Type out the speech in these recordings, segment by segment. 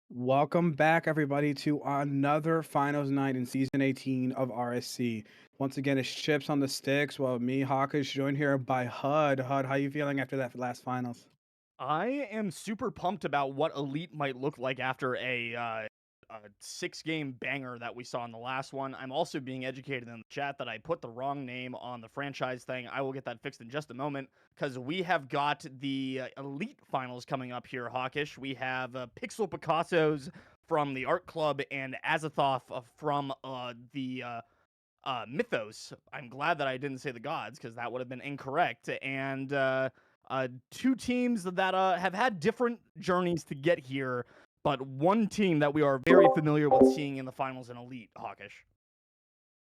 Welcome back, everybody, to another finals night in season 18 of RSC. Once again, it's Chips on the Sticks. Well, me, Hawkish, joined here by Hud. Hud, how you feeling after that last finals? I am super pumped about what Elite might look like after a 6-game banger that we saw in the last one. I'm also being educated in the chat that I put the wrong name on the franchise thing. I will get that fixed in just a moment because we have got the Elite finals coming up here, Hawkish. We have Picassos from the Art Club and Azathoth from the Mythos. I'm glad that I didn't say the gods because that would have been incorrect. And two teams that have had different journeys to get here, but one team that we are very familiar with seeing in the finals in Elite, Hawkish.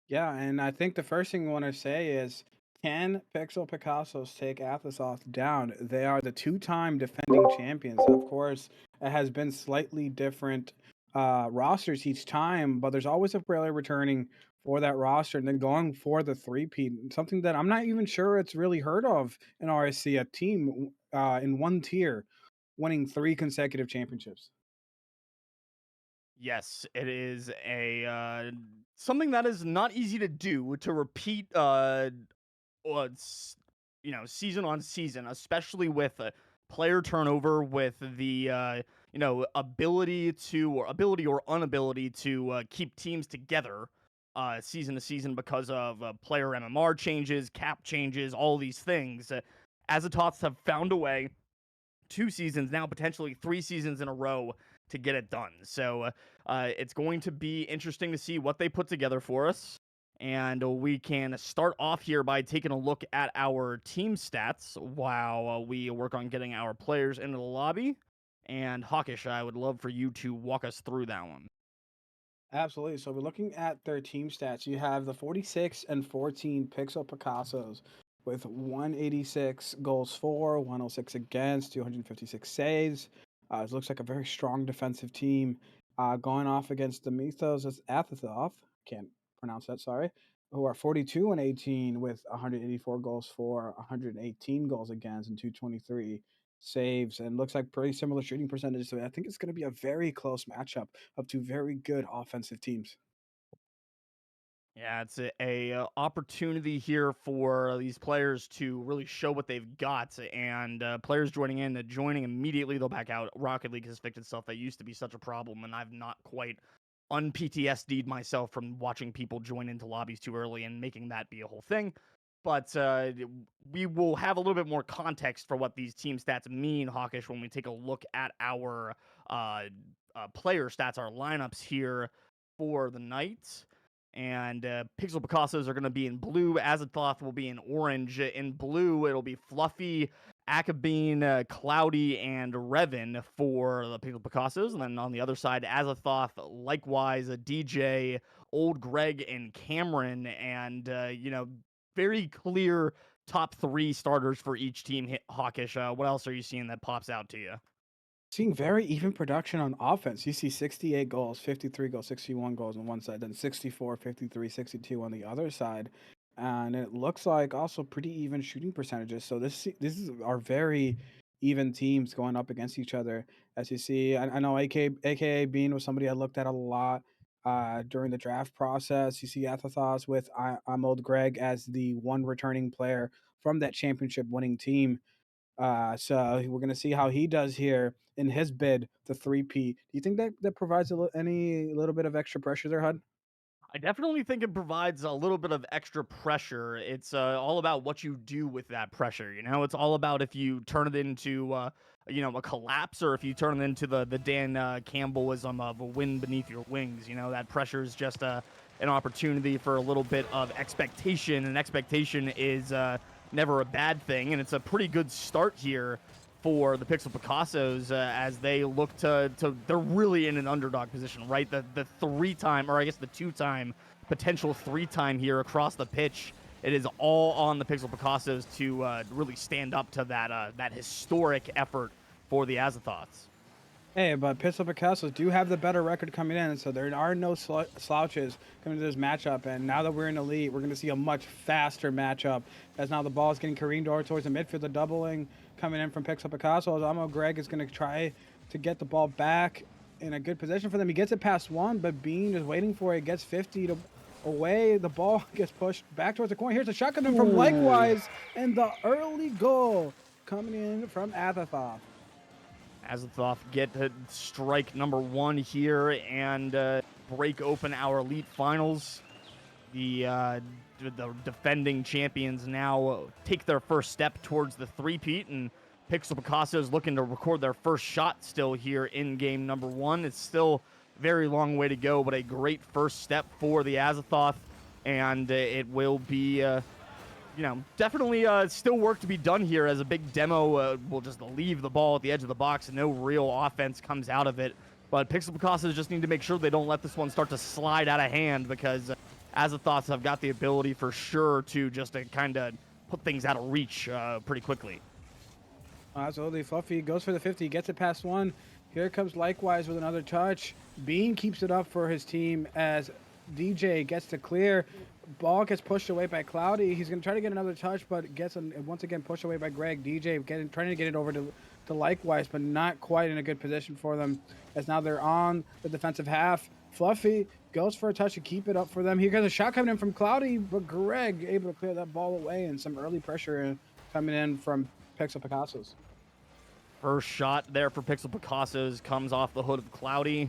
Yeah, and I think the first thing I want to say is, can Picassos take Azathoth down? They are the two-time defending champions. Of course, it has been slightly different rosters each time, but there's always a player returning for that roster and then going for the three-peat. Something that I'm not even sure it's really heard of in RSC, a team in one tier winning three consecutive championships. Yes, it is a something that is not easy to do to repeat it's, season on season, especially with player turnover, with the ability or inability to keep teams together season to season because of player MMR changes, cap changes, all these things. Azathoths have found a way 2 seasons now, potentially 3 seasons in a row to get it done. So it's going to be interesting to see what they put together for us. And we can start off here by taking a look at our team stats while we work on getting our players into the lobby. And Hawkish, I would love for you to walk us through that one. Absolutely. So we're looking at their team stats. You have the 46 and 14 Pixel Picassos with 186 goals for, 106 against, 256 saves. It looks like a very strong defensive team. Going off against the Mythos as Azathoth, can't pronounce that, sorry, who are 42 and 18 with 184 goals for, 118 goals against, and 223 saves. And looks like pretty similar shooting percentages. So I think it's going to be a very close matchup of two very good offensive teams. Yeah, it's a opportunity here for these players to really show what they've got, and players joining immediately. They'll back out. Rocket League has fixed itself. That used to be such a problem, and I've not quite un-PTSD'd myself from watching people join into lobbies too early and making that be a whole thing. But we will have a little bit more context for what these team stats mean, Hawkish, when we take a look at our player stats, our lineups here for the night. And Pixel Picassos are going to be in blue. Azathoth will be in orange. In blue, it'll be Fluffy, Akabeen, Cloudy, and Revan for the Pixel Picassos. And then on the other side, Azathoth, likewise, a DJ, Old Greg, and Cameron. And, very clear top three starters for each team, Hawkish. What else are you seeing that pops out to you? Seeing very even production on offense. You see 68 goals, 53 goals, 61 goals on one side, then 64, 53, 62 on the other side. And it looks like also pretty even shooting percentages. So this is are very even teams going up against each other. As you see, I know AKA Bean was somebody I looked at a lot during the draft process. You see Athathos with I'm Old Greg as the one returning player from that championship winning team. So we're gonna see how he does here in his bid, the three-peat. Do you think that provides any little bit of extra pressure there, Hud? I definitely think it provides a little bit of extra pressure. It's all about what you do with that pressure. It's all about if you turn it into a collapse, or if you turn it into the Dan Campbellism of a wind beneath your wings. That pressure is just an opportunity for a little bit of expectation, and expectation is never a bad thing, and it's a pretty good start here for the Pixel Picassos as they look to they're really in an underdog position, right? The 3-time, or I guess the 2-time potential 3-time here across the pitch. It is all on the Pixel Picassos to really stand up to that historic effort for the Azathoths. Hey, but Pistol Picassos do have the better record coming in, so there are no slouches coming to this matchup. And now that we're in elite, we're going to see a much faster matchup. As now the ball is getting careened over towards the midfield, the doubling coming in from Pixel Picassos. Amo Greg is going to try to get the ball back. in a good position for them. He gets it past one, but Bean is waiting for it. Gets 50 to away. The ball gets pushed back towards the corner. Here's a shot coming from Likewise, and the early goal coming in from Azathoth. Azathoth get to strike number 1 here and break open our elite finals. The defending champions now take their first step towards the three-peat, and Picassos looking to record their first shot still here in game number 1. It's still a very long way to go, but a great first step for the Azathoth, and it will be, definitely still work to be done here, as a big demo will just leave the ball at the edge of the box and no real offense comes out of it. But Picassos just need to make sure they don't let this one start to slide out of hand, because Azathoths have got the ability for sure to just kind of put things out of reach pretty quickly. Absolutely. Fluffy goes for the 50, gets it past one. Here comes Likewise with another touch. Bean keeps it up for his team as DJ gets to clear. Ball gets pushed away by Cloudy. He's going to try to get another touch, but gets once again pushed away by Greg. DJ trying to get it over to Likewise, but not quite in a good position for them, as now they're on the defensive half. Fluffy goes for a touch to keep it up for them. Here goes a shot coming in from Cloudy, but Greg able to clear that ball away, and some early pressure coming in from Picassos. First shot there for Picassos comes off the hood of Cloudy.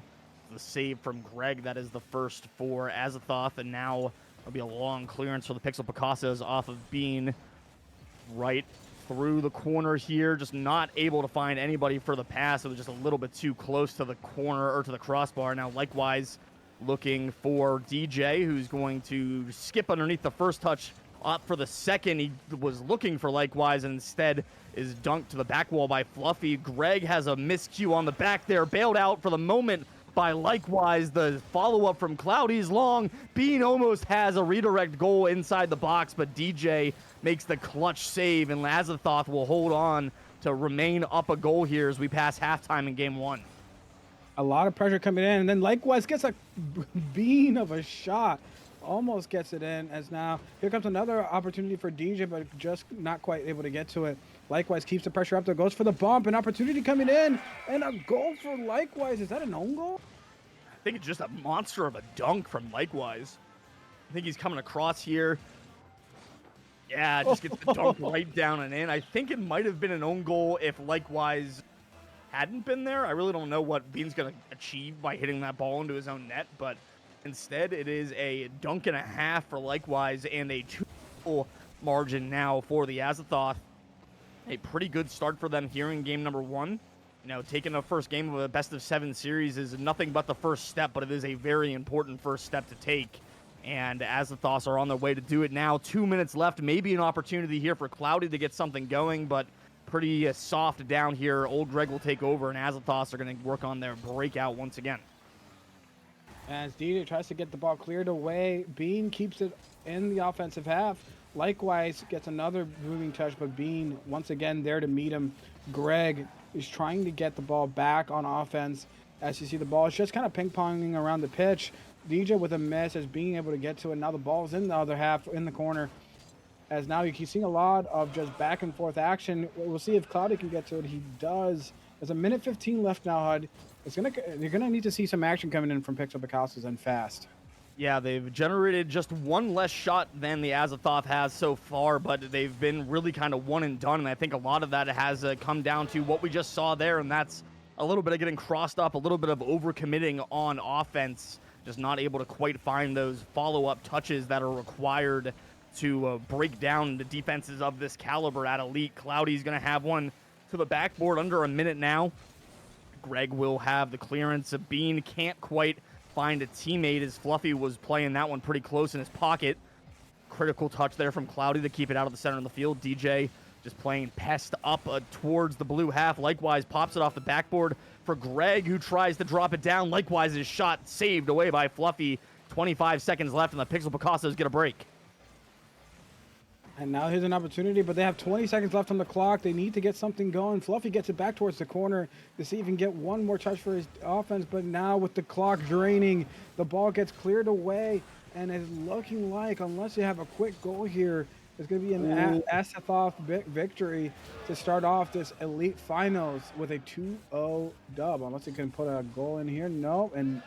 The save from Greg, that is the first for Azathoth, and now there'll be a long clearance for the Picassos off of Bean. Right through the corner here, just not able to find anybody for the pass. It was just a little bit too close to the corner, or to the crossbar. Now Likewise looking for DJ, who's going to skip underneath the first touch up for the second. He was looking for Likewise and instead is dunked to the back wall by Fluffy. Greg has a miscue on the back there, bailed out for the moment by Likewise. The follow-up from Cloudy's long. Bean almost has a redirect goal inside the box, but DJ makes the clutch save, and Azathoth will hold on to remain up a goal here as we pass halftime in game 1. A lot of pressure coming in, and then Likewise gets a bean of a shot. Almost gets it in, as now here comes another opportunity for DJ, but just not quite able to get to it. Likewise keeps the pressure up there, goes for the bump, an opportunity coming in, and a goal for Likewise. Is that an own goal? I think it's just a monster of a dunk from Likewise. I think he's coming across here. Yeah, just gets the dunk right down and in. I think it might have been an own goal if Likewise hadn't been there. I really don't know what Bean's going to achieve by hitting that ball into his own net, but instead, it is a dunk and a half for Likewise and a 2-goal margin now for the Azathoth. A pretty good start for them here in game number 1. Taking the first game of a best-of-7 series is nothing but the first step, but it is a very important first step to take. And Azathoths are on their way to do it now. 2 minutes left. Maybe an opportunity here for Cloudy to get something going, but pretty soft down here. Old Greg will take over, and Azathoths are going to work on their breakout once again. As DJ tries to get the ball cleared away, Bean keeps it in the offensive half. Likewise gets another moving touch, but Bean once again there to meet him. Greg is trying to get the ball back on offense. As you see, the ball is just kind of ping-ponging around the pitch. DJ with a miss as being able to get to it. Now the ball's in the other half in the corner. As now you keep seeing a lot of just back and forth action. We'll see if Cloudy can get to it. He does. There's a minute 15 left now, HUD. You're gonna need to see some action coming in from Picassos and fast. Yeah, they've generated just one less shot than the Azathoth has so far, but they've been really kind of one and done, and I think a lot of that has come down to what we just saw there, and that's a little bit of getting crossed up, a little bit of overcommitting on offense, just not able to quite find those follow-up touches that are required to break down the defenses of this caliber at Elite. Cloudy's going to have one to the backboard under a minute now. Greg will have the clearance. Bean can't quite find a teammate as Fluffy was playing that one pretty close in his pocket. Critical touch there from Cloudy to keep it out of the center of the field. DJ just playing pest up towards the blue half. Likewise pops it off the backboard for Greg, who tries to drop it down. Likewise, his shot saved away by Fluffy. 25 seconds left, and the Picassos get a break. And now here's an opportunity, but they have 20 seconds left on the clock. They need to get something going. Fluffy gets it back towards the corner to see if he can get one more touch for his offense, but now with the clock draining, the ball gets cleared away, and it's looking like, unless you have a quick goal here, It's going to be an Ooh, Azathoth victory to start off this Elite Finals with a 2-0 dub. Unless it can put a goal in here. No, and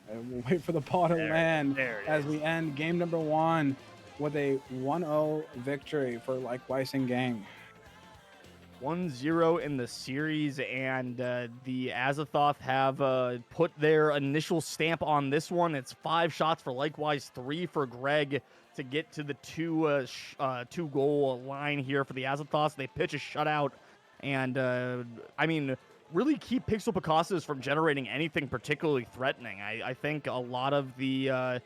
we'll wait for the ball to there it is. land There it as is. we end game number 1 with a 1-0 victory for Likewise in gang. 1-0 in the series, and the Azathoth have put their initial stamp on this one. It's 5 shots for Likewise, 3 for Greg to get to the 2-goal line here for the Azathoths. They pitch a shutout, and I mean, really keep Pixel Picassos from generating anything particularly threatening. I think a lot of the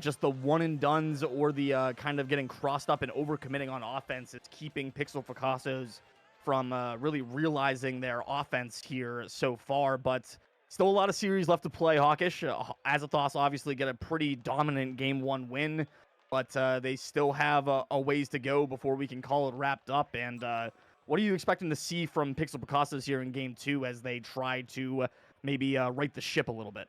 just the one and dones or the kind of getting crossed up and overcommitting on offense is keeping Pixel Picassos from really realizing their offense here so far, but still a lot of series left to play. Hawkish, Azathoth obviously get a pretty dominant game 1 win, but they still have a ways to go before we can call it wrapped up. And what are you expecting to see from Pixel Picassos here in game 2 as they try to maybe right the ship a little bit?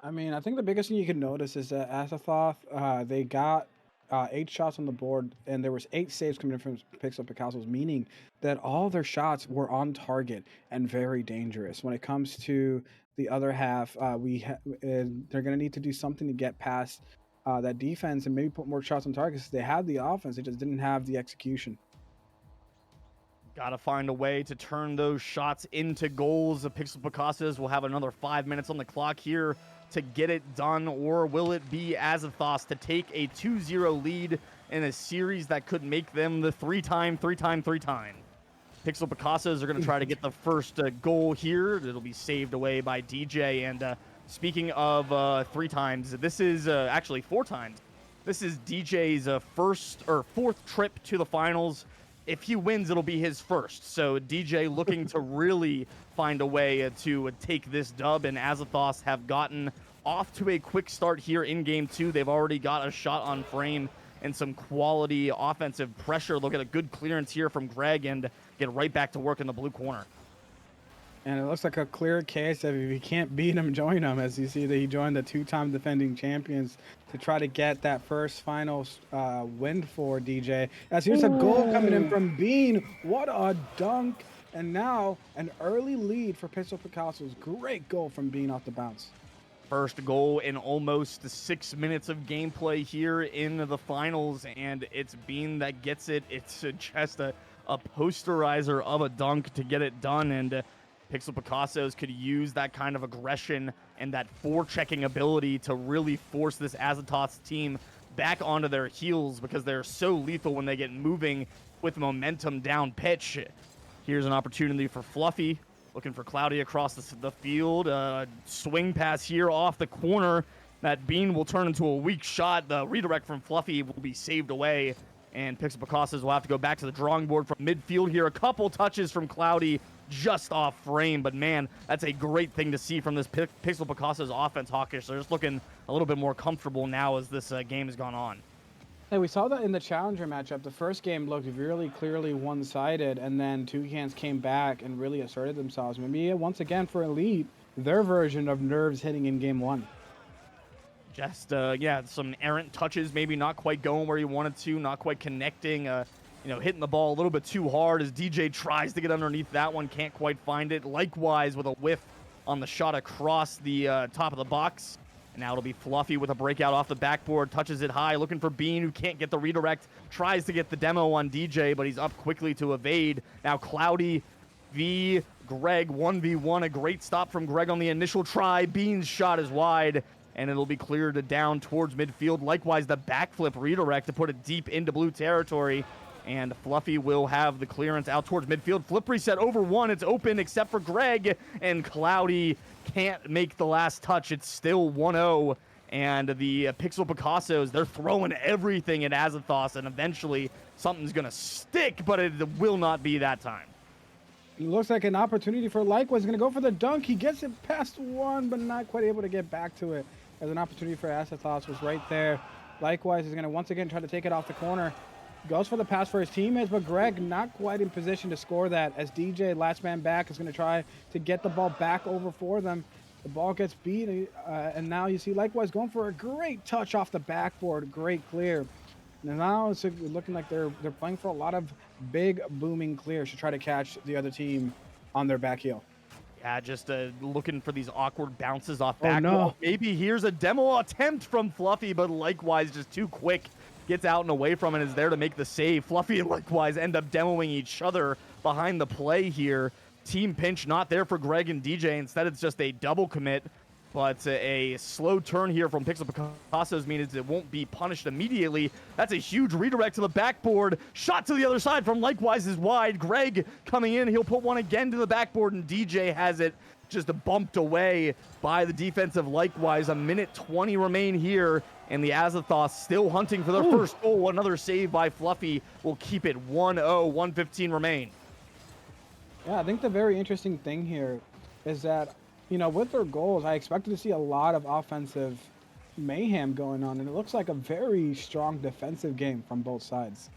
I mean, I think the biggest thing you can notice is that Azathoth, they got 8 shots on the board, and there was 8 saves coming in from Pixel Picassos, meaning that all their shots were on target and very dangerous. When it comes to the other half, they're going to need to do something to get past that defense and maybe put more shots on target. They had the offense, they just didn't have the execution. Got to find a way to turn those shots into goals. The Pixel Picassos will have another 5 minutes on the clock here to get it done, or will it be Azathoth to take a 2-0 lead in a series that could make them the three-time? Pixel Picassos are going to try to get the first goal here. It'll be saved away by DJ. And speaking of 3 times, this is actually 4 times. This is DJ's first or 4th trip to the finals. If he wins, it'll be his first. So DJ looking to really find a way to take this dub, and Azathoth have gotten off to a quick start here in game 2. They've already got a shot on frame and some quality offensive pressure. Look at a good clearance here from Greg and get right back to work in the blue corner. And it looks like a clear case of if you can't beat him, join him. As you see that he joined the 2-time defending champions to try to get that first final win for DJ. As here's a goal coming in from Bean. What a dunk. And now an early lead for Pixel Picassos. Great goal from Bean off the bounce. First goal in almost 6 minutes of gameplay here in the finals, and it's Bean that gets it. It's just a posterizer of a dunk to get it done, and Pixel Picassos could use that kind of aggression and that forechecking ability to really force this Azathoth team back onto their heels because they're so lethal when they get moving with momentum down pitch. Here's an opportunity for Fluffy, looking for Cloudy across the field. Swing pass here off the corner. That Bean will turn into a weak shot. The redirect from Fluffy will be saved away, and Pixel Picassos will have to go back to the drawing board from midfield here. A couple touches from Cloudy just off frame, but man, that's a great thing to see from this Pixel Picassos offense, Hawkish. They're just looking a little bit more comfortable now as this game has gone on. Hey, we saw that in the Challenger matchup. The first game looked really clearly one-sided, and then Toucans came back and really asserted themselves. Maybe once again for Elite, their version of nerves hitting in game 1. Just, some errant touches, maybe not quite going where you wanted to, not quite connecting, hitting the ball a little bit too hard as DJ tries to get underneath that one, can't quite find it. Likewise with a whiff on the shot across the top of the box. And now it'll be Fluffy with a breakout off the backboard, touches it high, looking for Bean, who can't get the redirect, tries to get the demo on DJ, but he's up quickly to evade. Now Cloudy v. Greg, 1v1, a great stop from Greg on the initial try. Bean's shot is wide, and it'll be cleared down towards midfield. Likewise, the backflip redirect to put it deep into blue territory. And Fluffy will have the clearance out towards midfield. Flip reset over 1. It's open except for Greg. And Cloudy can't make the last touch. It's still 1-0. And the Pixel Picassos, they're throwing everything at Azathoth. And eventually something's going to stick, but it will not be that time. It looks like an opportunity for Likewise. He's going to go for the dunk. He gets it past 1, but not quite able to get back to it. As an opportunity for Azathoth was right there. Likewise is going to once again try to take it off the corner. Goes for the pass for his teammates, but Greg not quite in position to score that as DJ, last man back, is going to try to get the ball back over for them. The ball gets beat, and now you see Likewise going for a great touch off the backboard. Great clear. Now it's looking like they're playing for a lot of big booming clears to try to catch the other team on their back heel. Yeah, just looking for these awkward bounces off Oh back wall. no. Maybe here's a demo attempt from Fluffy, but likewise just too quick. Gets out and away from it, is there to make the save. Fluffy and likewise end up demoing each other behind the play here. Team pinch not there for Greg and DJ. Instead, it's just a double commit. But a slow turn here from Pixel Picassos means it won't be punished immediately. That's a huge redirect to the backboard. Shot to the other side from likewise is wide. Greg coming in. He'll put one again to the backboard, and DJ has it just bumped away by the defensive likewise. A minute 20 remain here, and the Azathoth still hunting for their first goal. Another save by Fluffy will keep it 1-0. 1:15 remain. Yeah, I think the very interesting thing here is that, you know, with their goals, I expected to see a lot of offensive mayhem going on, and it looks like a very strong defensive game from both sides.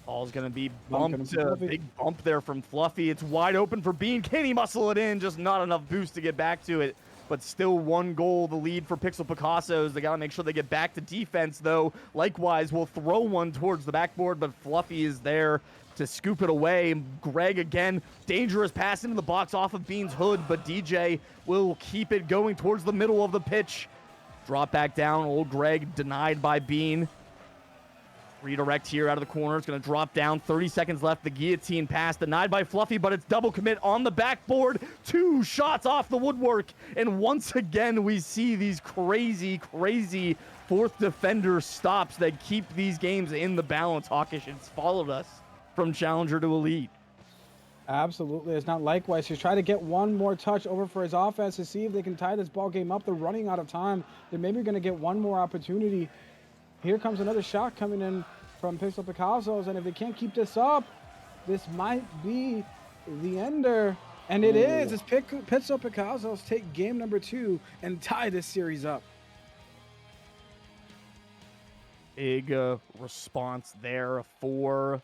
Ball's going to be bumped. Big bump there from Fluffy. It's wide open for Bean. Can he muscle it in? Just not enough boost to get back to it. But still one goal, the lead for Pixel Picassos. They got to make sure they get back to defense, though. Likewise, will throw one towards the backboard, but Fluffy is there to scoop it away. Greg again, dangerous pass into the box off of Bean's hood, but DJ will keep it going towards the middle of the pitch. Drop back down, old Greg denied by Bean. Redirect here out of the corner. It's going to drop down. 30 seconds left. The guillotine pass denied by Fluffy, but it's double commit on the backboard. 2 shots off the woodwork. And once again, we see these crazy, crazy fourth defender stops that keep these games in the balance. Hawkish, it's followed us from challenger to elite. Absolutely. It's not likewise. He's trying to get one more touch over for his offense to see if they can tie this ball game up. They're running out of time. They're maybe going to get one more opportunity. Here comes another shot coming in from Pixel Picassos, and if they can't keep this up, this might be the ender. And it is. It's Pixel Picassos take game number 2 and tie this series up. Big response there for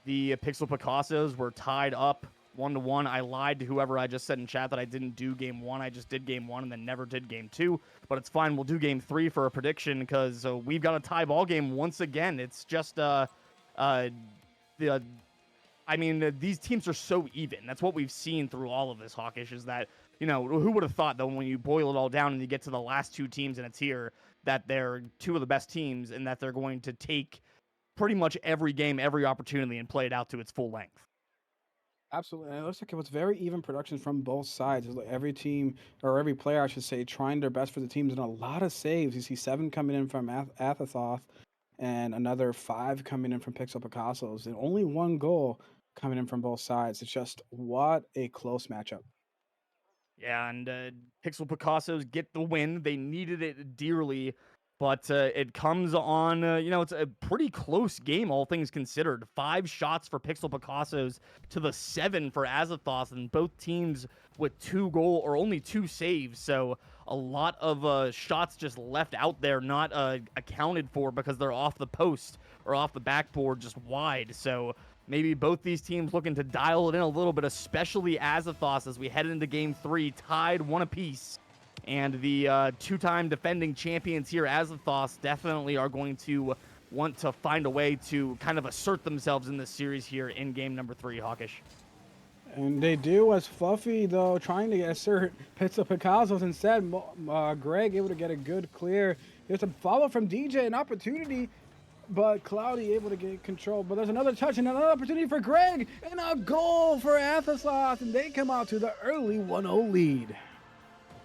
the Pixel Picassos. We're tied up 1-1. I lied to whoever I just said in chat that I didn't do game 1. I just did game 1 and then never did game 2. But it's fine. We'll do game 3 for a prediction because we've got a tie ball game once again. It's just I mean, these teams are so even. That's what we've seen through all of this, Hawkish, is that, you know, who would have thought, though, when you boil it all down and you get to the last 2 teams and it's here, that they're 2 of the best teams and that they're going to take pretty much every game, every opportunity, and play it out to its full length. Absolutely. And it looks like it was very even production from both sides. Like every team, or every player, I should say, trying their best for the teams and a lot of saves. You see 7 coming in from Azathoth and another 5 coming in from Pixel Picassos. And only 1 goal coming in from both sides. It's just what a close matchup. Yeah, and Pixel Picassos get the win. They needed it dearly, but it comes on, you know, it's a pretty close game, all things considered. 5 shots for Pixel Picassos to the 7 for Azathoth, and both teams with 2 goal or only 2 saves. So a lot of shots just left out there, not accounted for because they're off the post or off the backboard, just wide. So maybe both these teams looking to dial it in a little bit, especially Azathoth as we head into game 3, tied 1 apiece. And the 2-time defending champions here, Azathoth, definitely are going to want to find a way to kind of assert themselves in this series here in game number 3, Hawkish. And they do, as Fluffy, though, trying to assert Pixel Picassos instead. Greg able to get a good clear. There's a follow from DJ, an opportunity, but Cloudy able to get control. But there's another touch and another opportunity for Greg, and a goal for Azathoth, and they come out to the early 1-0 lead.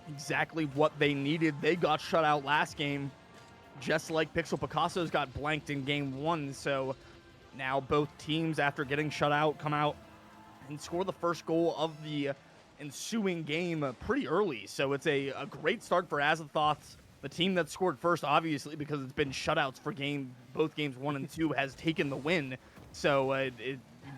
Exactly what they needed. They got shut out last game, just like Pixel Picassos got blanked in game 1. So now both teams, after getting shut out, come out and score the first goal of the ensuing game pretty early. So it's a great start for Azathoth. The team that scored first, obviously, because it's been shutouts for both games 1 and 2, has taken the win. So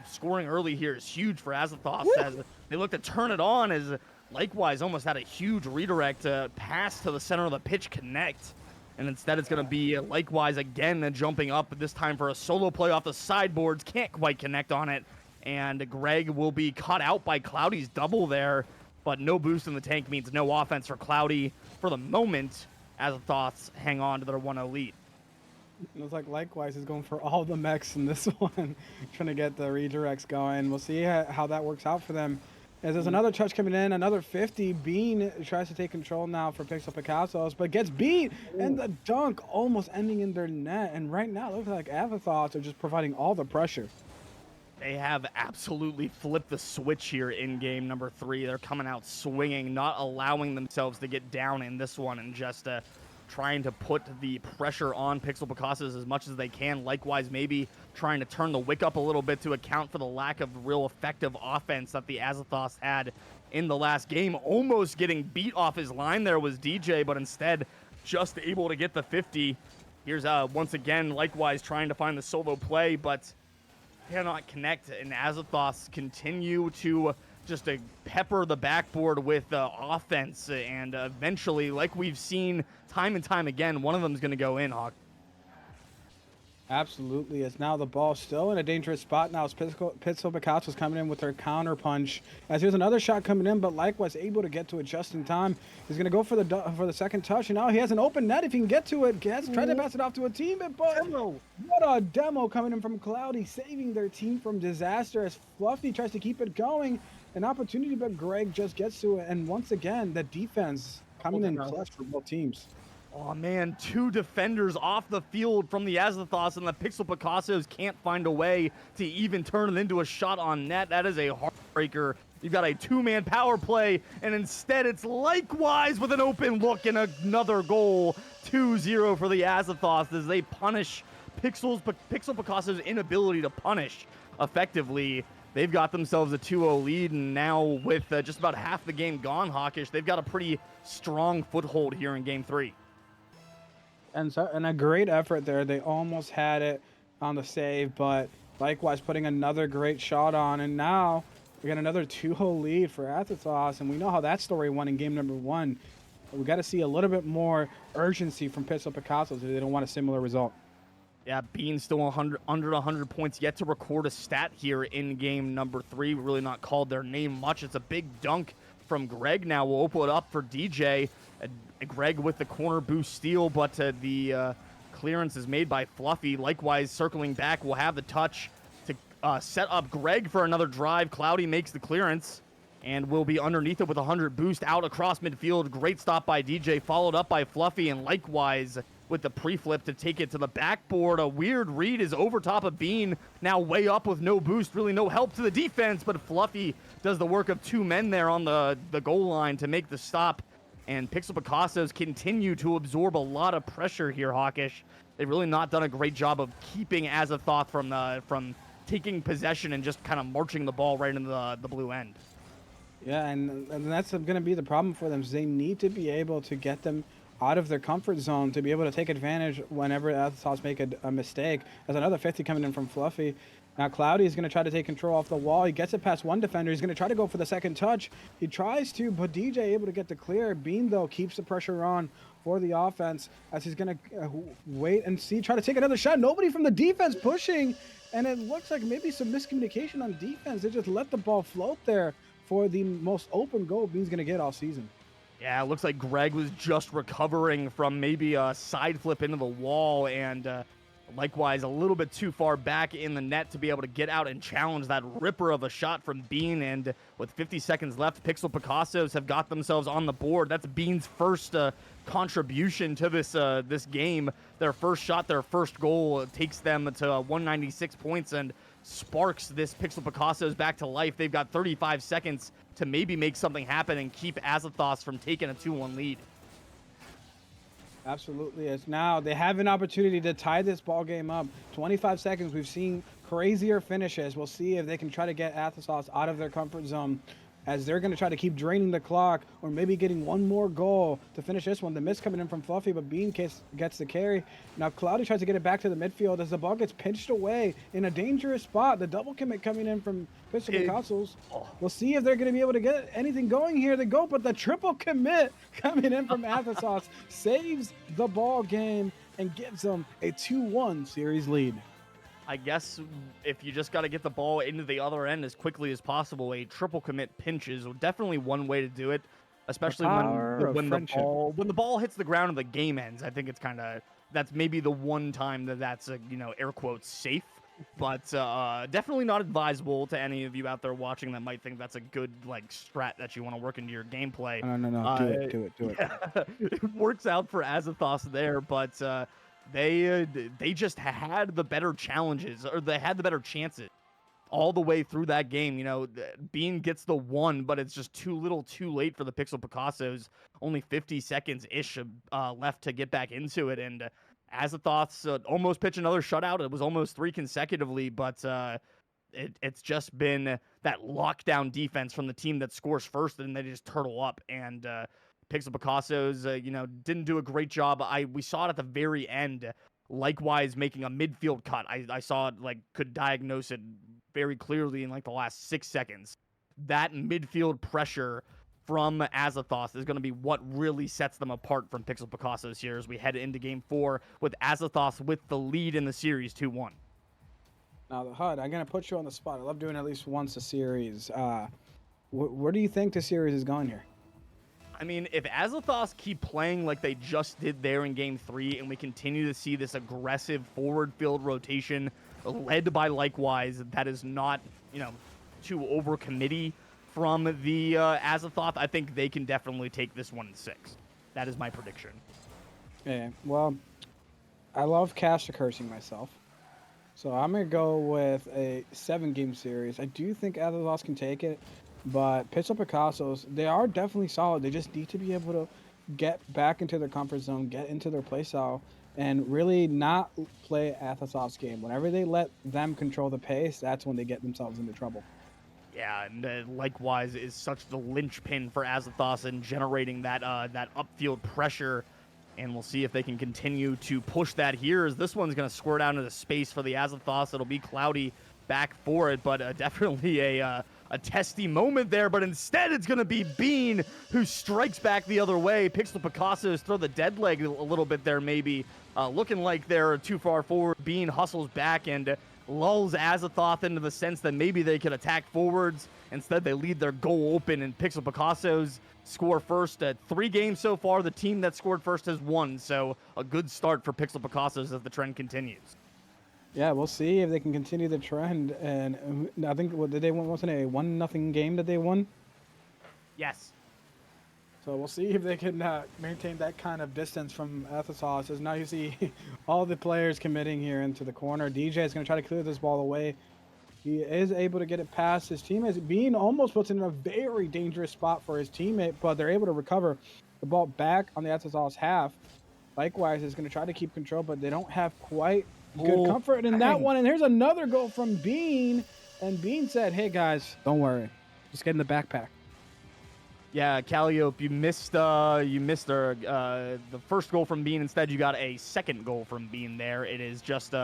scoring early here is huge for Azathoth as they look to turn it on, as likewise almost had a huge redirect pass to the center of the pitch connect. And instead it's going to be likewise again jumping up, this time for a solo play off the sideboards. Can't quite connect on it. And Greg will be caught out by Cloudy's double there. But no boost in the tank means no offense for Cloudy for the moment. Azathoths hang on to their 1-0 lead. It looks like likewise is going for all the mechs in this one, trying to get the redirects going. We'll see how that works out for them. As there's another touch coming in, another 50. Bean tries to take control now for Pixel Picassos, but gets beat, and the dunk almost ending in their net. And right now, it looks like Azathoth are just providing all the pressure. They have absolutely flipped the switch here in game number 3. They're coming out swinging, not allowing themselves to get down in this one, and just trying to put the pressure on Pixel Picassos as much as they can. Likewise, maybe trying to turn the wick up a little bit to account for the lack of real effective offense that the Azathoths had in the last game. Almost getting beat off his line there was DJ, but instead just able to get the 50. Here's once again, likewise, trying to find the solo play, but cannot connect, and Azathoths continue to just pepper the backboard with offense, and eventually, like we've seen time and time again, one of them is going to go in, Hawk. Absolutely. As now the ball still in a dangerous spot now. As Pixel Picassos coming in with her counter punch. As here's another shot coming in, but likewise able to get to it just in time. He's going to go for the second touch, and now he has an open net if he can get to it. Gets trying to pass it off to a teammate, but what a demo coming in from Cloudy, saving their team from disaster as Fluffy tries to keep it going. An opportunity, but Greg just gets to it. And once again, the defense coming in clutch for both teams. Oh, man, 2 defenders off the field from the Azathoths, and the Pixel Picassos can't find a way to even turn it into a shot on net. That is a heartbreaker. You've got a 2-man power play, and instead it's likewise with an open look and another goal. 2-0 for the Azathoths as they punish Pixel Picassos' inability to punish effectively. They've got themselves a 2-0 lead, and now with just about half the game gone, Hawkish, they've got a pretty strong foothold here in Game 3. And a great effort there. They almost had it on the save, but likewise putting another great shot on. And now we got another 2-0 lead for Azathoth, and we know how that story went in game number 1. We got to see a little bit more urgency from Pixel Picassos if they don't want a similar result. Yeah, Bean still under 100 points, yet to record a stat here in game number 3. Really not called their name much. It's a big dunk from Greg now. We'll open it up for DJ. Greg with the corner boost steal, but the clearance is made by Fluffy. Likewise, circling back, will have the touch to set up Greg for another drive. Cloudy makes the clearance and will be underneath it with 100 boost out across midfield. Great stop by DJ, followed up by Fluffy, and likewise with the pre-flip to take it to the backboard. A weird read is over top of Bean, now way up with no boost, really no help to the defense, but Fluffy does the work of 2 men there on the goal line to make the stop. And Pixel Picassos continue to absorb a lot of pressure here, Hawkish. They've really not done a great job of keeping Azathoth from taking possession and just kind of marching the ball right into the blue end. Yeah, and that's going to be the problem for them. Is they need to be able to get them out of their comfort zone to be able to take advantage whenever Azathoth make a mistake. There's another 50 coming in from Fluffy. Now Cloudy is going to try to take control off the wall. He gets it past one defender. He's going to try to go for the second touch. He tries to, but DJ able to get the clear. Bean, though, keeps the pressure on for the offense as he's going to wait and see, try to take another shot. Nobody from the defense pushing, and it looks like maybe some miscommunication on defense. They just let the ball float there for the most open goal Bean's going to get all season. Yeah, it looks like Greg was just recovering from maybe a side flip into the wall, and likewise a little bit too far back in the net to be able to get out and challenge that ripper of a shot from Bean. And with 50 seconds left, Pixel Picassos have got themselves on the board. That's Bean's first contribution to this game. Their first shot, their first goal takes them to 196 points and sparks this Pixel Picassos back to life. They've got 35 seconds to maybe make something happen and keep Azathoth from taking a 2-1 lead. Absolutely. As now they have an opportunity to tie this ball game up. 25 seconds. We've seen crazier finishes. We'll see if they can try to get Azathoth out of their comfort zone, as they're going to try to keep draining the clock or maybe getting one more goal to finish this one. The miss coming in from Fluffy, but Bean gets the carry. Now Cloudy tries to get it back to the midfield as the ball gets pinched away in a dangerous spot. The double commit coming in from Pixel Picassos. We'll see if they're going to be able to get anything going here. They go, but the triple commit coming in from Azathoth saves the ball game and gives them a 2-1 series lead. I guess if you just got to get the ball into the other end as quickly as possible, a triple commit pinch is definitely one way to do it, especially when the ball hits the ground and the game ends. I think it's kind of that's maybe the one time that's air quotes safe. But definitely not advisable to any of you out there watching that might think that's a good strat that you want to work into your gameplay. No. Do it. Yeah, it works out for Azathoth there, but they just had the better challenges, or they had the better chances all the way through that game. Bean gets the one, but it's just too little too late for the Pixel Picassos. Only 50 seconds-ish left to get back into it, and Azathoth's almost pitch another shutout. It was almost 3 consecutively, but it's just been that lockdown defense from the team that scores first, and they just turtle up. And Pixel Picassos, didn't do a great job. We saw it at the very end. Likewise, making a midfield cut. I saw it, could diagnose it very clearly in the last 6 seconds. That midfield pressure from Azathoth is going to be what really sets them apart from Pixel Picassos here as we head into Game 4 with Azathoth with the lead in the series 2-1. Now, the HUD, I'm going to put you on the spot. I love doing at least once a series. Where do you think the series is going here? I mean, if Azathoth keep playing like they just did there in Game 3, and we continue to see this aggressive forward field rotation led by Likewise, that is not, too over-committee from the Azathoth, I think they can definitely take this one in 6. That is my prediction. Yeah, well, I love caster cursing myself. So I'm going to go with a 7-game series. I do think Azathoth can take it, but Pixel Picassos, they are definitely solid. They just need to be able to get back into their comfort zone, get into their playstyle, and really not play Azathoth's game. Whenever they let them control the pace, that's when they get themselves into trouble. Yeah, and Likewise is such the linchpin for Azathoth in generating that upfield pressure. And we'll see if they can continue to push that here, as this one's going to squirt out into space for the Azathoth. It'll be cloudy back for it, but definitely a testy moment there. But instead, it's going to be Bean who strikes back the other way. Pixel Picassos throw the dead leg a little bit there, maybe. Looking like they're too far forward. Bean hustles back and lulls Azathoth into the sense that maybe they could attack forwards. Instead, they leave their goal open, and Pixel Picassos score first. At 3 games so far, the team that scored first has won, so a good start for Pixel Picassos as the trend continues. Yeah, we'll see if they can continue the trend. And I think, what did they win? Wasn't it a 1-0 game that they won? Yes. So we'll see if they can maintain that kind of distance from Azathoth. As now you see all the players committing here into the corner. DJ is going to try to clear this ball away. He is able to get it past his teammate. Bean almost puts it in a very dangerous spot for his teammate, but they're able to recover the ball back on the Azathoth's half. Likewise is going to try to keep control, but they don't have quite good comfort in that one. And here's another goal from Bean. And Bean said, hey, guys, don't worry. Just get in the backpack. Yeah, Calliope, you missed the first goal from Bean. Instead, you got a second goal from Bean there. It is just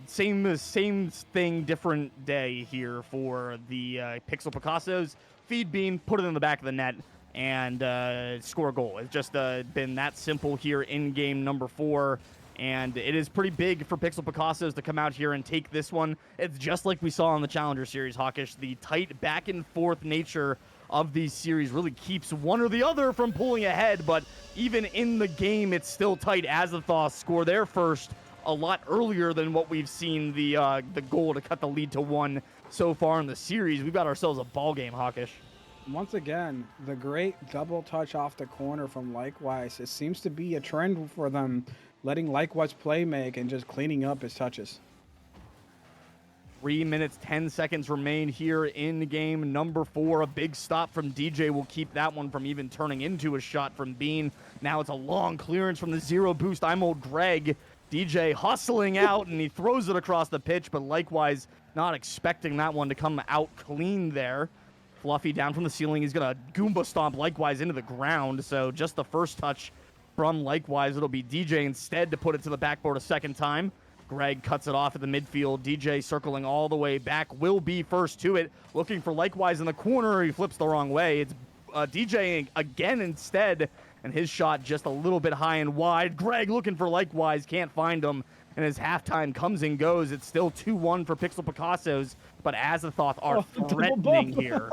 same thing, different day here for the Pixel Picassos. Feed Bean, put it in the back of the net, and score a goal. It's just been that simple here in game number 4. And it is pretty big for Pixel Picassos to come out here and take this one. It's just like we saw in the Challenger Series, Hawkish. The tight back-and-forth nature of these series really keeps one or the other from pulling ahead. But even in the game, it's still tight. Azathoth score their first a lot earlier than what we've seen the goal to cut the lead to 1 so far in the series. We've got ourselves a ball game, Hawkish. Once again, the great double touch off the corner from Likewise. It seems to be a trend for them, letting Likewise play make and just cleaning up his touches. 3 minutes, 10 seconds remain here in game number 4. A big stop from DJ will keep that one from even turning into a shot from Bean. Now it's a long clearance from the zero boost. I'm old Greg. DJ hustling out, and he throws it across the pitch, but Likewise not expecting that one to come out clean there. Fluffy down from the ceiling. He's going to Goomba stomp Likewise into the ground, so just the first touch from Likewise. It'll be DJ instead to put it to the backboard a second time. Greg cuts it off at the midfield. DJ circling all the way back. Will be first to it. Looking for Likewise in the corner. He flips the wrong way. It's DJ again instead. And his shot just a little bit high and wide. Greg looking for Likewise. Can't find him. And as halftime comes and goes, it's still 2-1 for Pixel Picassos. But Azathoth are threatening here.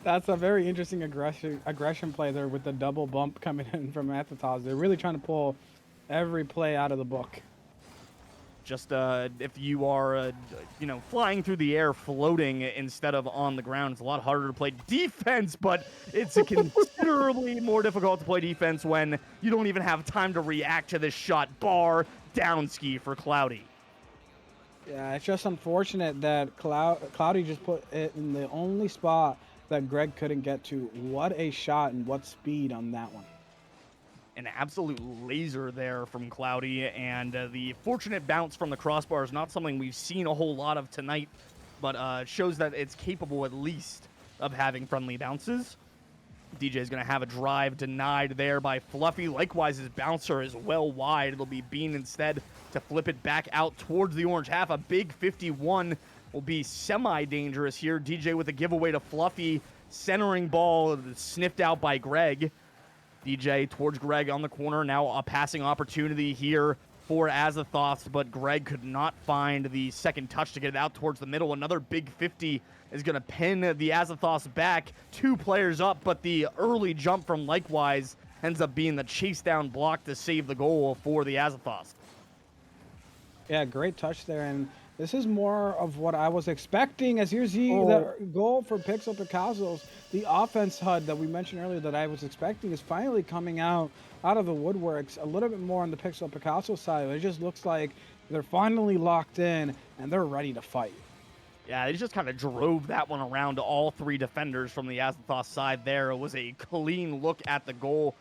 That's a very interesting aggression play there with the double bump coming in from Azathoth. They're really trying to pull every play out of the book. Just if you are, flying through the air, floating instead of on the ground, it's a lot harder to play defense, but it's considerably more difficult to play defense when you don't even have time to react to this shot. Bar down ski for Cloudy. Yeah, it's just unfortunate that Cloudy just put it in the only spot that Greg couldn't get to. What a shot and what speed on that one. An absolute laser there from Cloudy, and the fortunate bounce from the crossbar is not something we've seen a whole lot of tonight, but shows that it's capable at least of having friendly bounces. DJ is going to have a drive denied there by Fluffy. Likewise, his bouncer is well wide. It'll be Bean instead to flip it back out towards the orange half. A big 51 will be semi-dangerous here. DJ with a giveaway to Fluffy. Centering ball sniffed out by Greg. DJ towards Greg on the corner. Now a passing opportunity here for Azathoth, but Greg could not find the second touch to get it out towards the middle. Another big 50 is going to pin the Azathoths back. 2 players up, but the early jump from Likewise ends up being the chase down block to save the goal for the Azathoths. Yeah, great touch there, and this is more of what I was expecting. As here's the goal for Picassos. The offense HUD that we mentioned earlier that I was expecting is finally coming out of the woodworks a little bit more on the Picasso side. It just looks like they're finally locked in and they're ready to fight. Yeah, they just kind of drove that one around to all 3 defenders from the Azathoth side there. It was a clean look at the goal.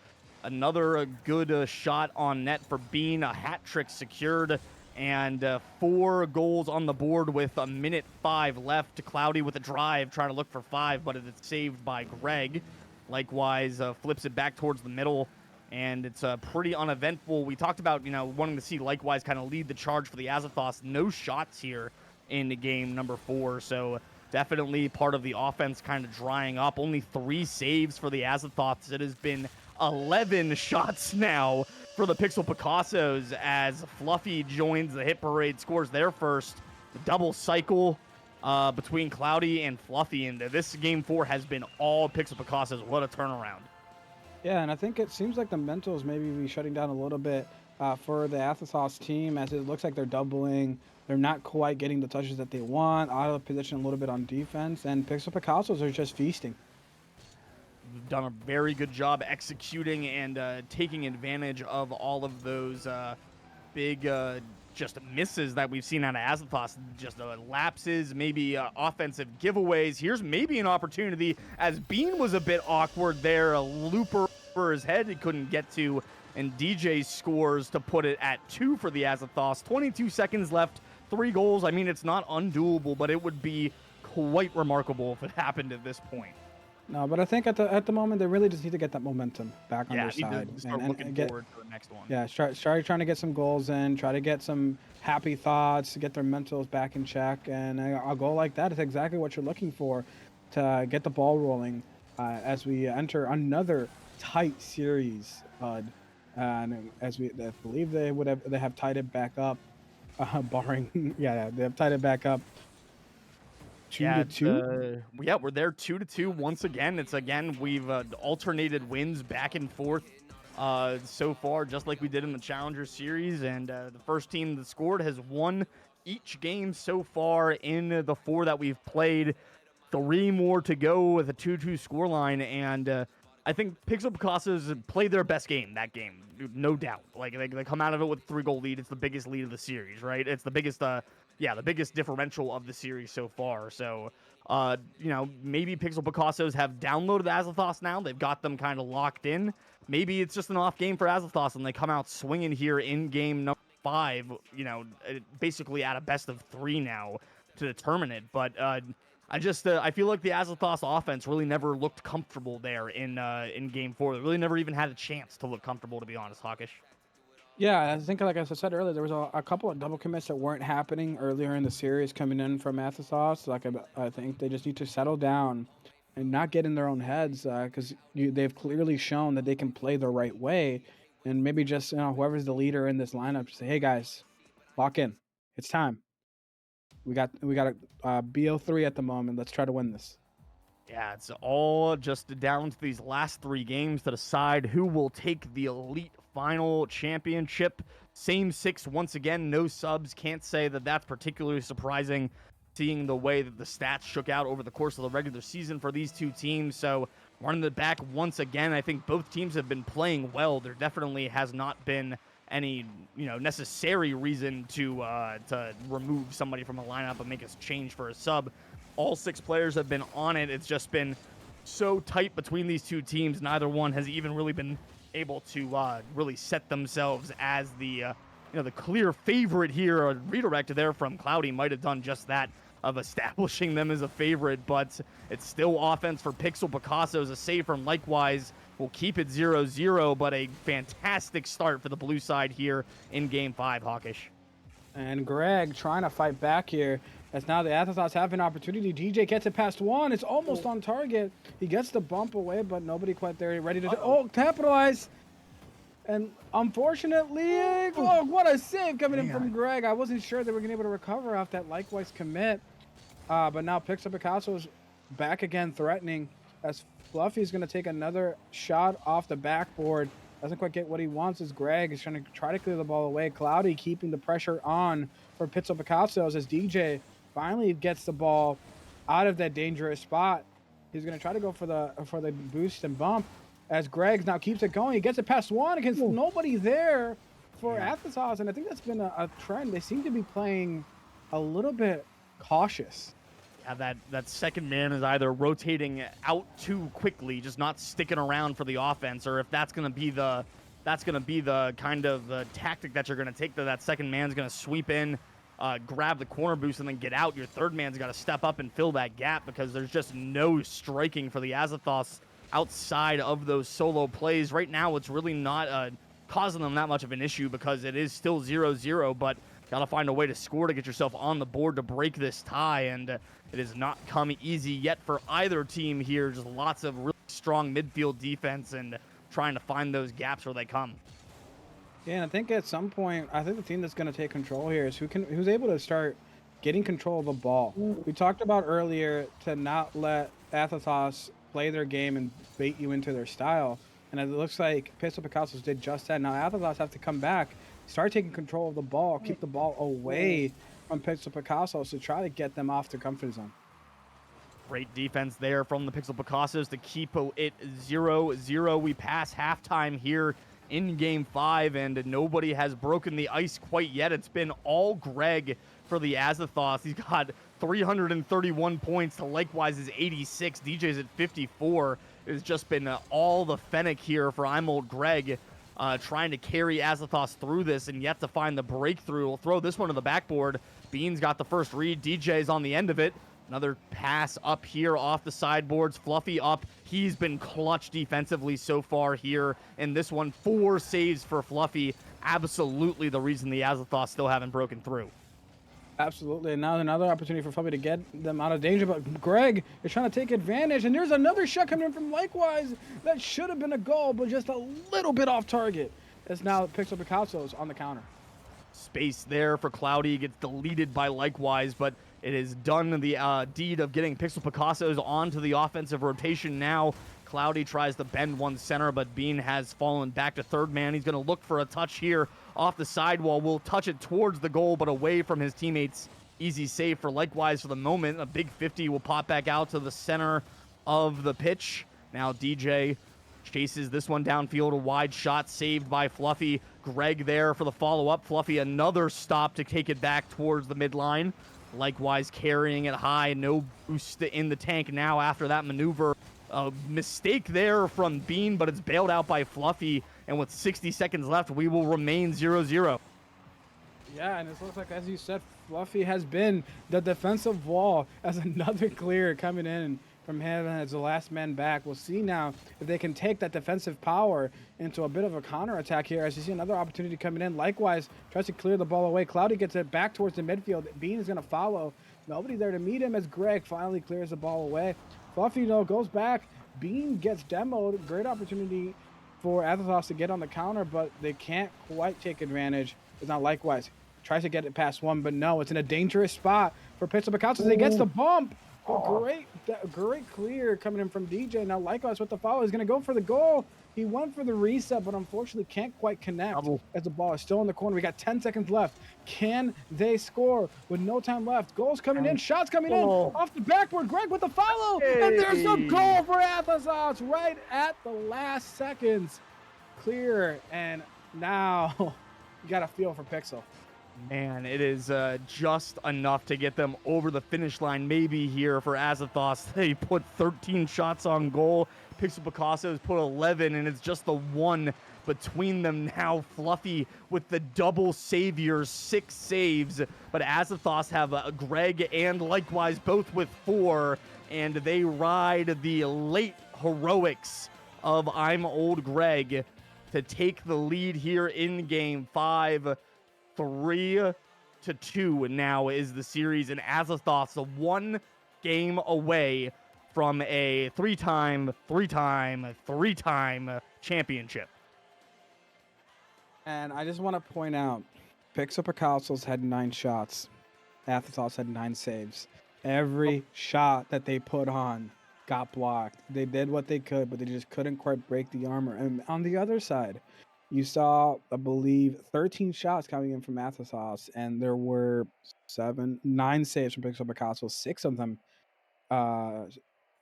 Another good shot on net for Bean. A hat trick secured. And 4 goals on the board with a minute 5 left. Cloudy with a drive, trying to look for 5, but it's saved by Greg. Likewise, flips it back towards the middle, and it's pretty uneventful. We talked about, wanting to see Likewise kind of lead the charge for the Azathoths. No shots here in the game number 4, so definitely part of the offense kind of drying up. Only 3 saves for the Azathoths. It has been 11 shots now for the Picassos as Fluffy joins the hit parade, scores their first. The double cycle between Cloudy and Fluffy, and this game 4 has been all Picassos. What a turnaround. Yeah, and I think it seems like the mentals maybe be shutting down a little bit for the Azathoth team, as it looks like they're doubling. They're not quite getting the touches that they want, out of position a little bit on defense, and Picassos are just feasting. Done a very good job executing and taking advantage of all of those big just misses that we've seen out of Azathoth. Just lapses, maybe offensive giveaways. Here's maybe an opportunity, as Bean was a bit awkward there. A looper for his head he couldn't get to, and DJ scores to put it at 2 for the Azathoth. 22 seconds left, 3 goals. I mean, it's not undoable, but it would be quite remarkable if it happened at this point. No, but I think at the moment they really just need to get that momentum back on their need side to start looking get forward to the next one. yeah, start trying to get some goals in, try to get some happy thoughts, get their mentals back in check, and a goal like that is exactly what you're looking for to get the ball rolling as we enter another tight series, Bud. And as I believe they have tied it back up, barring they have tied it back up. 2-2. Yeah, we're there 2-2 once again. We've alternated wins back and forth so far, just like we did in the Challenger Series. And the first team that scored has won each game so far in the 4 that we've played. 3 more to go with a 2-2 scoreline, and I think Picassos played their best game that game, no doubt. Like they come out of it with a 3-goal lead. It's the biggest lead of the series, right? It's the biggest the biggest differential of the series so far. So, maybe Picassos have downloaded Azathoth now. They've got them kind of locked in. Maybe it's just an off game for Azathoth, and they come out swinging here in game number 5. Basically at a best of 3 now to determine it. But I feel like the Azathoth offense really never looked comfortable there in game 4. They really never even had a chance to look comfortable, to be honest, Hawkish. Yeah, I think, like I said earlier, there was a couple of double commits that weren't happening earlier in the series coming in from Azathoth. Like I think they just need to settle down and not get in their own heads, because they've clearly shown that they can play the right way, and maybe just whoever's the leader in this lineup, just say, hey guys, lock in, it's time. We got a BO3 at the moment. Let's try to win this. Yeah, it's all just down to these last 3 games to decide who will take the Elite Final Championship. Same 6 once again, no subs. Can't say that that's particularly surprising, seeing the way that the stats shook out over the course of the regular season for these 2 teams. So running it back once again, I think both teams have been playing well. There definitely has not been any, necessary reason to remove somebody from a lineup and make us change for a sub. All 6 players have been on it. It's just been so tight between these 2 teams. Neither one has even really been able to really set themselves as the clear favorite here. A redirect there from Cloudy might have done just that, of establishing them as a favorite, but it's still offense for Pixel Picassos. A save from Likewise will keep it 0-0, but a fantastic start for the blue side here in Game 5, Hawkish. And Greg trying to fight back here. As now the Azathoths have an opportunity. DJ gets it past one. It's almost on target. He gets the bump away, but nobody quite there. Ready to capitalize. And unfortunately, oh, what a save coming in from Greg. I wasn't sure they were going to be able to recover off that Likewise commit. But now Pixel Picassos back again, threatening, as Fluffy's going to take another shot off the backboard. Doesn't quite get what he wants, as Greg is trying to clear the ball away. Cloudy keeping the pressure on for Pixel Picassos, as DJ finally gets the ball out of that dangerous spot. He's going to try to go for the boost and bump, as Greg now keeps it going. He gets it past one against nobody there for Azathoth, and I think that's been a trend. They seem to be playing a little bit cautious. Yeah, that second man is either rotating out too quickly, just not sticking around for the offense, or if that's going to be the kind of tactic that you're going to take, that second man's going to sweep in, grab the corner boost, and then get out. Your third man's got to step up and fill that gap, because there's just no striking for the Azathoths outside of those solo plays. Right now, it's really not causing them that much of an issue, because it is still 0-0, but got to find a way to score to get yourself on the board to break this tie, and it has not come easy yet for either team here. Just lots of really strong midfield defense and trying to find those gaps where they come. Yeah, and I think at some point, I think the team that's going to take control here is who's able to start getting control of the ball. We talked about earlier to not let Azathoth play their game and bait you into their style, and it looks like Pixel Picassos did just that. Now Azathoth have to come back, start taking control of the ball, keep the ball away from Pixel Picassos to try to get them off their comfort zone. Great defense there from the Pixel Picassos to keep it 0-0. We pass halftime here in Game 5, and nobody has broken the ice quite yet. It's been all Greg for the Azathoth. He's got 331 points to Likewise's 86. DJ's at 54. It's just been all the Fennec here for I'm Old Greg, trying to carry Azathoth through this and yet to find the breakthrough. We'll throw this one to the backboard. Bean's got the first read. DJ's on the end of it. Another pass up here off the sideboards. Fluffy up. He's been clutch defensively so far here in this one. 4 saves for Fluffy. Absolutely the reason the Azathoth still haven't broken through. Absolutely. And now another opportunity for Fluffy to get them out of danger. But Greg is trying to take advantage. And there's another shot coming in from Likewise. That should have been a goal, but just a little bit off target. It's now Pixel Picassos on the counter. Space there for Cloudy. Gets deleted by Likewise, but it has done the deed of getting Pixel Picassos onto the offensive rotation now. Cloudy tries to bend one center, but Bean has fallen back to third man. He's going to look for a touch here off the sidewall. Will touch it towards the goal, but away from his teammates. Easy save for Likewise for the moment. A big 50 will pop back out to the center of the pitch. Now DJ chases this one downfield. A wide shot saved by Fluffy. Greg there for the follow-up. Fluffy another stop to take it back towards the midline. Likewise carrying it high. No boost in the tank now after that maneuver. A mistake there from Bean, but it's bailed out by Fluffy. And with 60 seconds left, we will remain 0-0. Yeah, and it looks like, as you said, Fluffy has been the defensive wall, as another clear coming in from him as the last man back. We'll see now if they can take that defensive power into a bit of a counterattack here, as you see another opportunity coming in. Likewise tries to clear the ball away. Cloudy gets it back towards the midfield. Bean is going to follow. Nobody there to meet him, as Greg finally clears the ball away. Fluffy, though, goes back. Bean gets demoed. Great opportunity for Azathoth to get on the counter, but they can't quite take advantage. It's not Likewise. Tries to get it past one, but no, it's in a dangerous spot for Pixel Picassos. He gets the bump. Great clear coming in from DJ. Now likewise with the follow, he's going to go for the goal. He went for the reset, but unfortunately can't quite connect as the ball is still in the corner. We got 10 seconds left. Can they score with no time left? Goals coming in, shots coming in off the backboard. Greg with the follow, and there's a goal for Azathoth right at the last seconds. Clear, and now you got a feel for Pixel. Man, it is just enough to get them over the finish line. Maybe here for Azathoth, they put 13 shots on goal. Picassos put 11, and it's just the one between them now. Fluffy with the double savior, 6 saves. But Azathoth have Greg and likewise both with 4, and they ride the late heroics of I'm Old Greg to take the lead here in Game 5. 3-2 now is the series, and Azathoth's a 1 game away from a three-time championship. And I just want to point out, Picassos had 9 shots. Azathoth had 9 saves. Every shot that they put on got blocked. They did what they could, but they just couldn't quite break the armor. And on the other side, you saw, I believe, 13 shots coming in from Azathoth, and there were 9 saves from Picassos. 6 of them,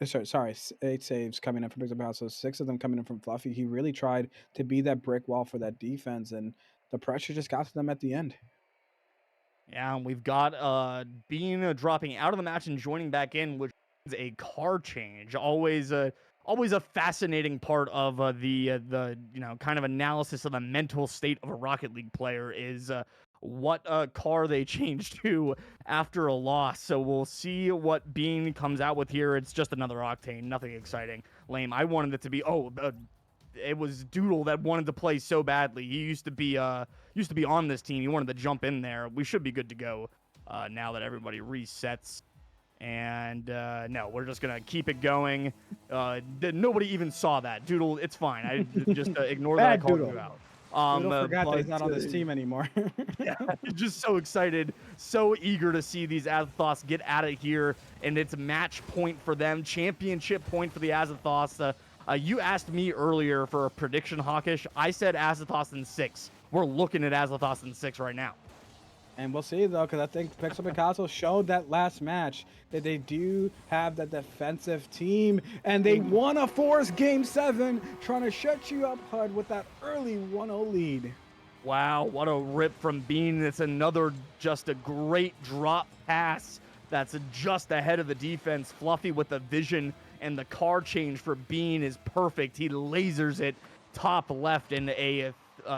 8 saves coming in from Picassos. 6 of them coming in from Fluffy. He really tried to be that brick wall for that defense, and the pressure just got to them at the end. Yeah, and we've got Bean dropping out of the match and joining back in, which is a car change. Always a fascinating part of the kind of analysis of the mental state of a Rocket League player is what car they change to after a loss. So we'll see what Bean comes out with here. It's just another Octane, nothing exciting. Lame. I wanted it to be it was Doodle that wanted to play so badly. He used to be on this team. He wanted to jump in there. We should be good to go now that everybody resets. And no, we're just gonna keep it going. Nobody even saw that. Doodle, it's fine. I just ignore that I called you out. Doodle forgot that he's not on this team anymore. Yeah, just so excited, so eager to see these Azathoths get at it here, and it's match point for them, championship point for the Azathoths. You asked me earlier for a prediction, Hawkish. I said Azathoth in 6. We're looking at Azathoth in 6 right now. And we'll see, though, because I think Picassos showed that last match that they do have that defensive team, and they want to force Game 7, trying to shut you up, HUD, with that early 1-0 lead. Wow, what a rip from Bean. It's another just a great drop pass that's just ahead of the defense. Fluffy with the vision, and the car change for Bean is perfect. He lasers it top left, and a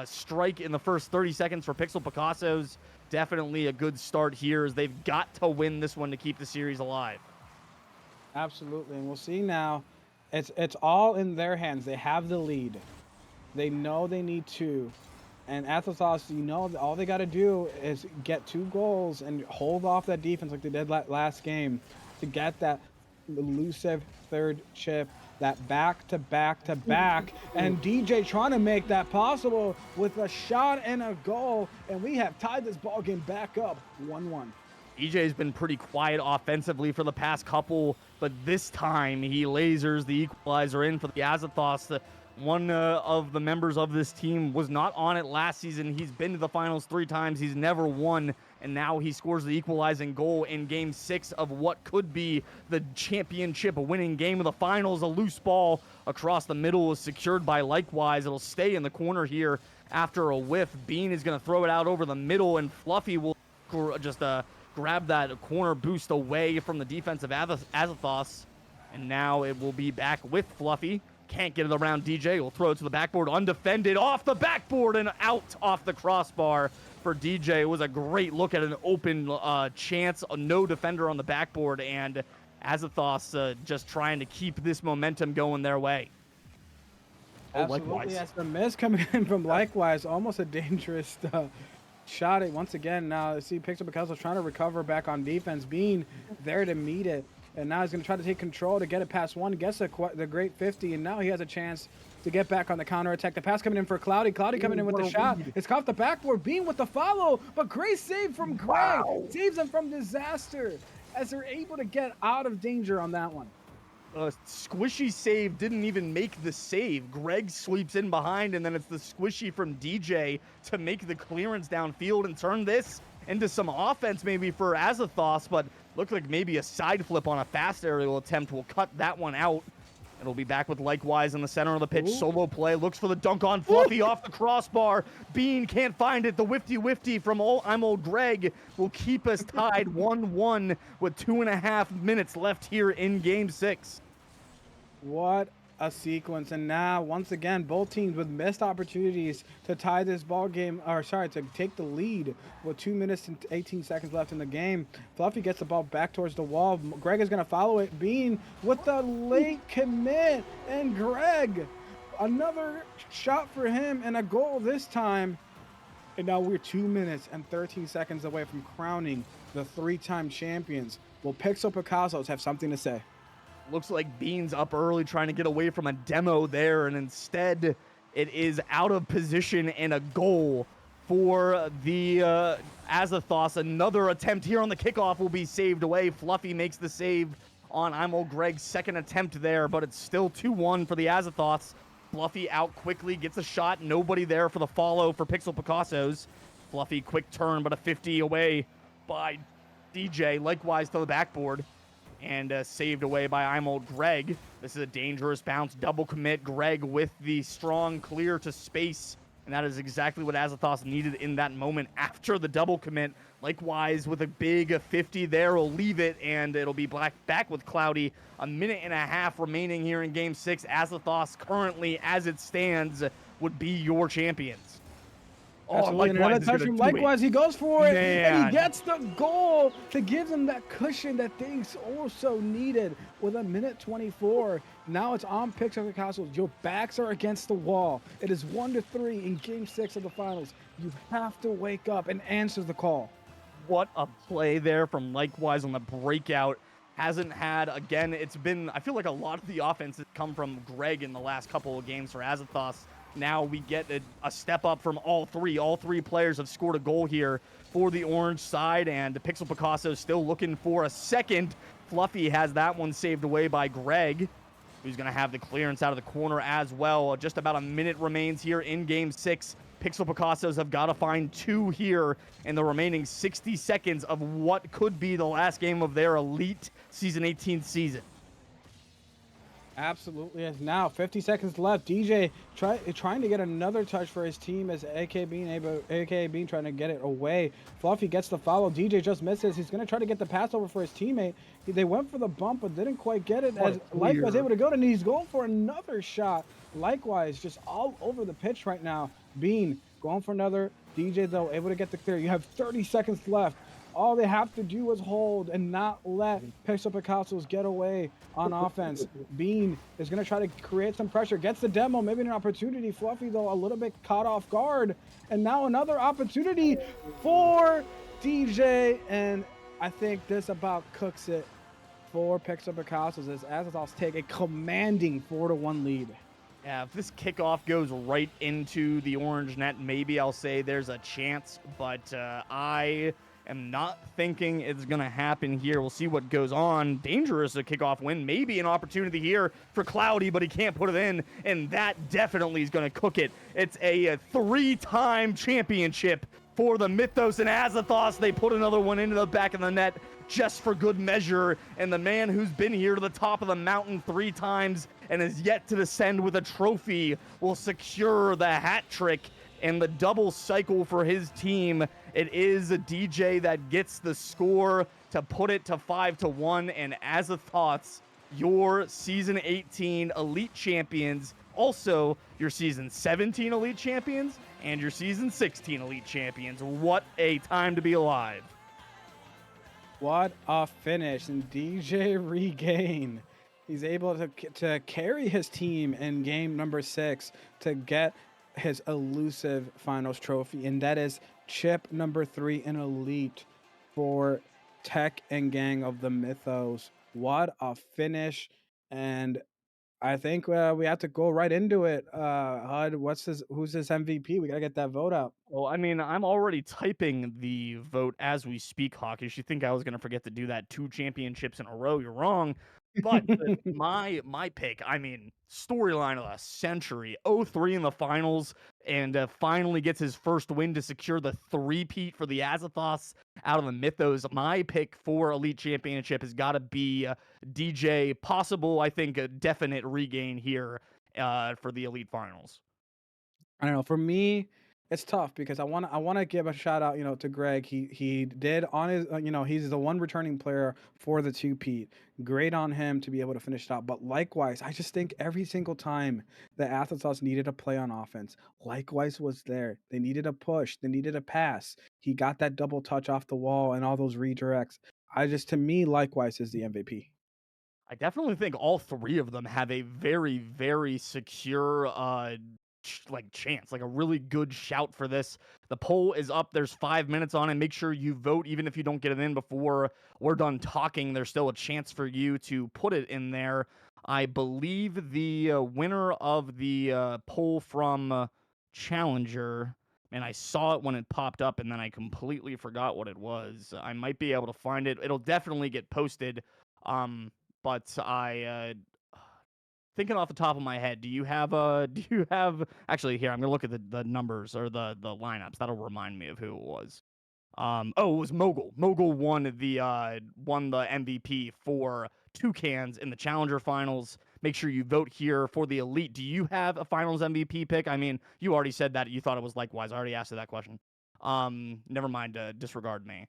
strike in the first 30 seconds for Picassos. Definitely a good start here, as they've got to win this one to keep the series alive. Absolutely, and we'll see now. It's all in their hands. They have the lead. They know they need 2. And Azathoth, all they got to do is get 2 goals and hold off that defense like they did last game to get that elusive third chip, that back-to-back-to-back, and DJ trying to make that possible with a shot and a goal, and we have tied this ball game back up 1-1. DJ's been pretty quiet offensively for the past couple, but this time he lasers the equalizer in for the Azathoths. One of the members of this team was not on it last season. He's been to the finals 3 times. He's never won, and now he scores the equalizing goal in Game 6 of what could be the championship winning game of the finals. A loose ball across the middle is secured by likewise. It'll stay in the corner here after a whiff. Bean is going to throw it out over the middle, and Fluffy will just grab that corner boost away from the defensive Azathoths, and now it will be back with Fluffy. Can't get it around DJ. He'll throw it to the backboard, undefended, off the backboard and out off the crossbar for DJ. It was a great look at an open chance, no defender on the backboard, and Azathoth just trying to keep this momentum going their way. Absolutely, that's the miss coming in from likewise. Almost a dangerous shot. Once again, now see Picassos trying to recover back on defense, being there to meet it. And now he's going to try to take control to get it past 1, gets the great 50, and now he has a chance to get back on the counterattack. The pass coming in for Cloudy. Cloudy coming in with the shot. It's off the backboard. Bean with the follow, but great save from Greg. Saves him from disaster. as they're able to get out of danger on that one. Squishy save didn't even make the save. Greg sweeps in behind, and then it's the squishy from DJ to make the clearance downfield and turn this into some offense maybe for Azathoth, but looked like maybe a side flip on a fast aerial attempt will cut that one out. It'll be back with Likewise in the center of the pitch. Ooh. Solo play. Looks for the dunk on Fluffy off the crossbar. Bean can't find it. The wifty from I'm Old Greg will keep us tied 1-1 with 2.5 minutes left here in Game 6. What a sequence. And now, once again, both teams with missed opportunities to tie this ball game, or sorry, to take the lead with 2 minutes and 18 seconds left in the game. Fluffy gets the ball back towards the wall. Greg is going to follow it. Bean with the late commit. And Greg, another shot for him and a goal this time. And now we're 2 minutes and 13 seconds away from crowning the 3-time champions. Will Picassos have something to say? Looks like Bean's up early trying to get away from a demo there, and instead it is out of position and a goal for the Azathoth. Another attempt here on the kickoff will be saved away. Fluffy makes the save on I'm Old Greg's second attempt there, but it's still 2-1 for the Azathoths. Fluffy out quickly, gets a shot. Nobody there for the follow for Picassos. Fluffy quick turn, but a 50 away by DJ. Likewise to the backboard. And saved away by I'm Old Greg. This is a dangerous bounce, double commit. Greg with the strong clear to space. And that is exactly what Azathoth needed in that moment after the double commit. Likewise, with a big 50 there, will leave it, and it'll be back with Cloudy. 1.5 minutes remaining here in Game 6. Azathoth currently, as it stands, would be your champions. Absolutely. And another touch from Likewise. He goes for it, and he gets the goal to give them that cushion that they also needed with 1:24. Now it's on Picassos. Your backs are against the wall. It is 1-3 in Game 6 of the finals. You have to wake up and answer the call. What a play there from Likewise on the breakout. Hasn't had, again, it's been, I feel like a lot of the offense has come from Greg in the last couple of games for Azathoth. Now we get a step up from all three. All three players have scored a goal here for the orange side, and Picassos still looking for a second. Fluffy has that one saved away by Greg, who's going to have the clearance out of the corner as well. Just about a minute remains here in Game 6. Picassos have got to find 2 here in the remaining 60 seconds of what could be the last game of their elite Season 18 season. Absolutely. As now 50 seconds left. DJ trying to get another touch for his team as Akabeen trying to get it away. Fluffy gets the follow. DJ just misses. He's going to try to get the pass over for his teammate. They went for the bump but didn't quite get it as Likewise able to go, and he's going for another shot. Likewise just all over the pitch right now. Bean going for another. DJ though able to get the clear. You have 30 seconds left. All they have to do is hold and not let Picassos get away on offense. Bean is going to try to create some pressure. Gets the demo, maybe an opportunity. Fluffy, though, a little bit caught off guard. And now another opportunity for DJ. And I think this about cooks it for Picassos as Azathoth take a commanding 4-1 lead. Yeah, if this kickoff goes right into the orange net, maybe I'll say there's a chance. But I am not thinking it's going to happen here. We'll see what goes on. Dangerous a kickoff win. Maybe an opportunity here for Cloudy, but he can't put it in, and that definitely is going to cook it. It's a 3-time championship for the Mythos and Azathoth. They put another one into the back of the net just for good measure, and the man who's been here to the top of the mountain 3 times and is yet to descend with a trophy will secure the hat trick and the double cycle for his team. It is a DJ that gets the score to put it to 5-1, and Azathoth's your Season 18 Elite Champions, also your Season 17 Elite Champions, and your Season 16 Elite Champions. What a time to be alive. What a finish. And DJ Regain, he's able to carry his team in game number 6 to get his elusive finals trophy, and that is chip number 3 in Elite for Tech and Gang of the Mythos. What a finish. And I think we have to go right into it. HUD, who's his MVP? We gotta get that vote out. Well, I mean, I'm already typing the vote as we speak, Hawkish. You think I was gonna forget to do that 2 championships in a row, you're wrong. But my pick, I mean, storyline of the century, 0-3 in the finals, and finally gets his first win to secure the three-peat for the Azathoths out of the Mythos. My pick for Elite Championship has gotta be DJ. Possible, I think, a definite regain here for the Elite Finals. I don't know. For me, it's tough because I wanna give a shout out, to Greg. He did on his, he's the one returning player for the two peat. Great on him to be able to finish it out. But likewise, I just think every single time the Athletes needed a play on offense, likewise was there. They needed a push. They needed a pass. He got that double touch off the wall and all those redirects. To me, likewise is the MVP. I definitely think all three of them have a very, very secure, like chance, like a really good shout for this. The poll is up. There's 5 minutes on it. Make sure you vote, even if you don't get it in before we're done talking. There's still a chance for you to put it in there. I believe the winner of the poll from Challenger, and I saw it when it popped up, and then I completely forgot what it was. I might be able to find it. It'll definitely get posted. Um, but thinking off the top of my head, do you have actually here, I'm gonna look at the numbers or the lineups. That'll remind me of who it was. Oh, it was Mogul. Mogul won the MVP for Toucans in the Challenger Finals. Make sure you vote here for the Elite. Do you have a Finals MVP pick? I mean, you already said that you thought it was likewise. I already asked you that question. Never mind. Disregard me.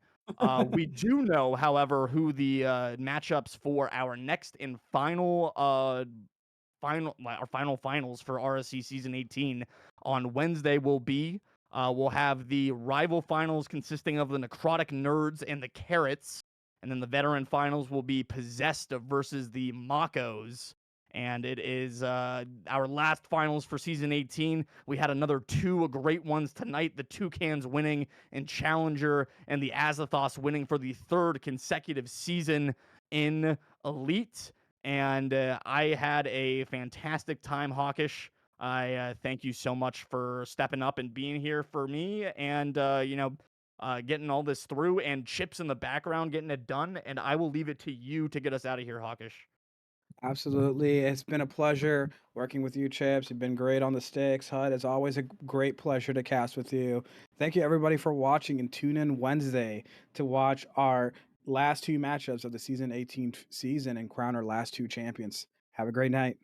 We do know, however, who the matchups for our next and final finals for RSC season 18 on Wednesday will be. We'll have the rival finals consisting of the Necrotic Nerds and the Carrots. And then the veteran finals will be Possessed versus the Makos. And it is our last finals for season 18. We had another two great ones tonight. The Toucans winning in Challenger and the Azathoths winning for the third consecutive season in Elite. And I had a fantastic time, Hawkish. I thank you so much for stepping up and being here for me and, getting all this through and chips in the background, getting it done. And I will leave it to you to get us out of here, Hawkish. Absolutely. It's been a pleasure working with you, Chips. You've been great on the sticks. HUD, it's always a great pleasure to cast with you. Thank you, everybody, for watching, and tune in Wednesday to watch our last two matchups of the season 18 season and crown our last two champions. Have a great night.